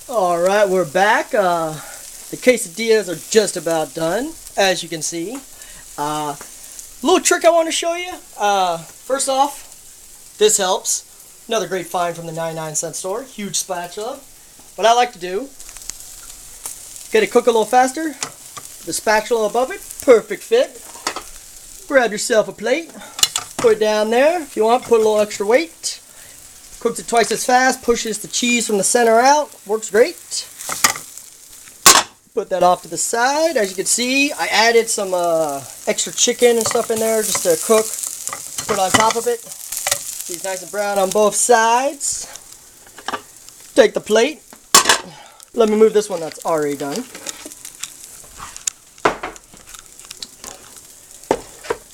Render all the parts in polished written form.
Alright, we're back. The quesadillas are just about done, as you can see. Little trick I want to show you. First off, this helps. Another great find from the 99-cent store. Huge spatula. What I like to do, get it cook a little faster. The spatula above it, perfect fit. Grab yourself a plate. Put it down there. If you want, put a little extra weight. Cooks it twice as fast, pushes the cheese from the center out. Works great. Put that off to the side. As you can see, I added some extra chicken and stuff in there just to cook. Put it on top of it. It's nice and brown on both sides. Take the plate. Let me move this one that's already done.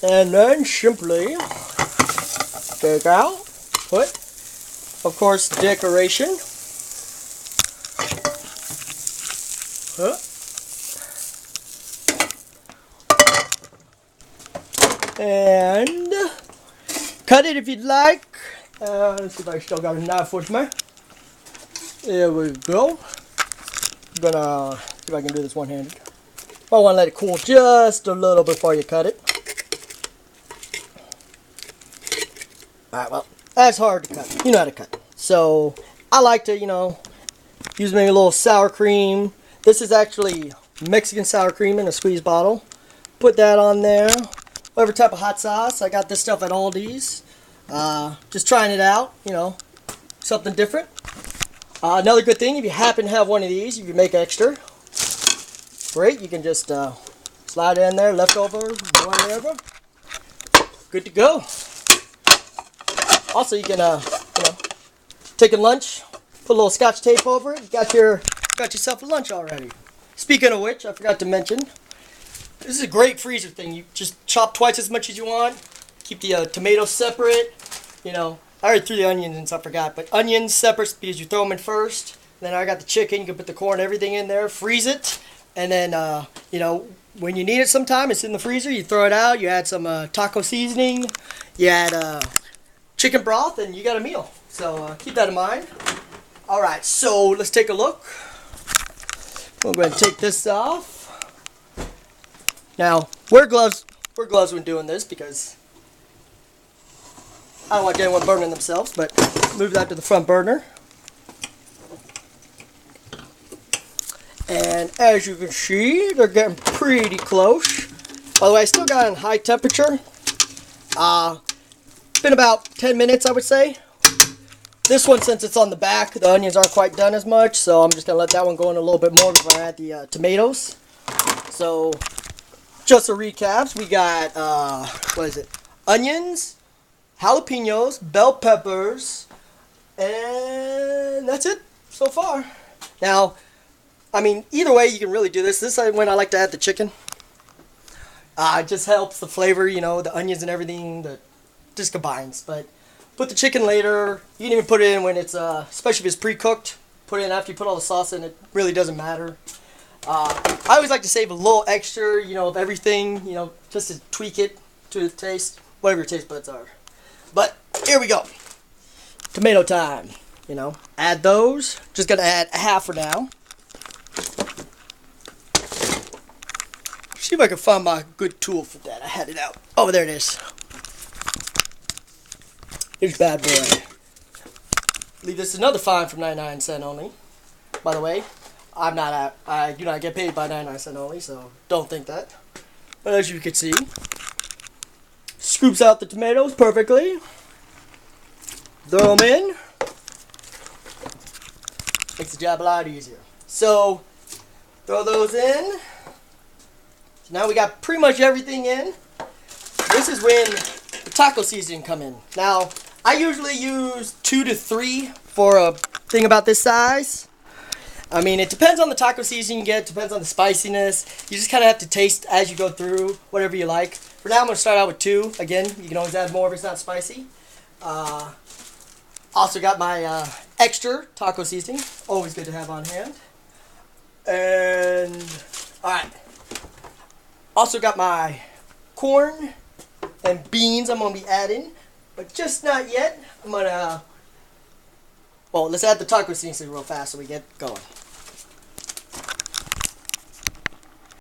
And then simply take out, put, of course, decoration. And cut it if you'd like. Let's see if I still got a knife with me. There we go. I'm gonna see if I can do this one-handed. I want to let it cool just a little before you cut it. Alright, well, that's hard to cut. You know how to cut. So, I like to, use maybe a little sour cream. This is actually Mexican sour cream in a squeeze bottle. Put that on there. Whatever type of hot sauce. I got this stuff at Aldi's. Just trying it out, something different. Another good thing, if you happen to have one of these, if you make extra, great. You can just slide it in there, leftovers, whatever. Good to go. Also, you can, take a lunch, put a little Scotch tape over it. You got yourself a lunch already. Speaking of which, I forgot to mention, this is a great freezer thing. You just chop twice as much as you want. Keep the tomatoes separate. I already threw the onions in, so I forgot. But onions separate because you throw them in first. Then I got the chicken. You can put the corn, everything in there. Freeze it, and then when you need it sometime, it's in the freezer. You throw it out. You add some taco seasoning. You add chicken broth, and you got a meal. So keep that in mind. All right, so let's take a look. We'll go ahead and take this off. Now, wear gloves when doing this because I don't want anyone burning themselves, but move that to the front burner. And as you can see, they're getting pretty close. By the way, I still got it on high temperature. Been about 10 minutes, I would say. This one, since it's on the back, the onions aren't quite done as much, so I'm just going to let that one go in a little bit more before I add the tomatoes. So, just a recap, we got, onions, jalapenos, bell peppers, and that's it so far. Now, either way you can really do this. This is when I like to add the chicken. It just helps the flavor, the onions and everything, just combines. But put the chicken later. You can even put it in when it's, especially if it's pre-cooked. Put it in after you put all the sauce in. It really doesn't matter. I always like to save a little extra, of everything, just to tweak it to the taste, whatever your taste buds are. But here we go. Tomato time. Add those. Just gonna add a half for now. See if I can find my good tool for that. I had it out. Oh, there it is. Here's bad boy. I believe this is another find from 99-cent only. By the way, I do not get paid by 99-cent only, so don't think that. But as you can see, scoops out the tomatoes perfectly. Throw them in. Makes the job a lot easier. So, throw those in. So now we got pretty much everything in. This is when the taco seasoning come in. Now, I usually use 2 to 3 for a thing about this size. It depends on the taco seasoning you get. It depends on the spiciness. You just kind of have to taste as you go through, whatever you like. For now, I'm going to start out with 2. Again, you can always add more if it's not spicy. Also got my extra taco seasoning. Always good to have on hand. And, alright. Also got my corn and beans I'm going to be adding. But just not yet. I'm going to Well, let's add the taco seasoning real fast so we get going.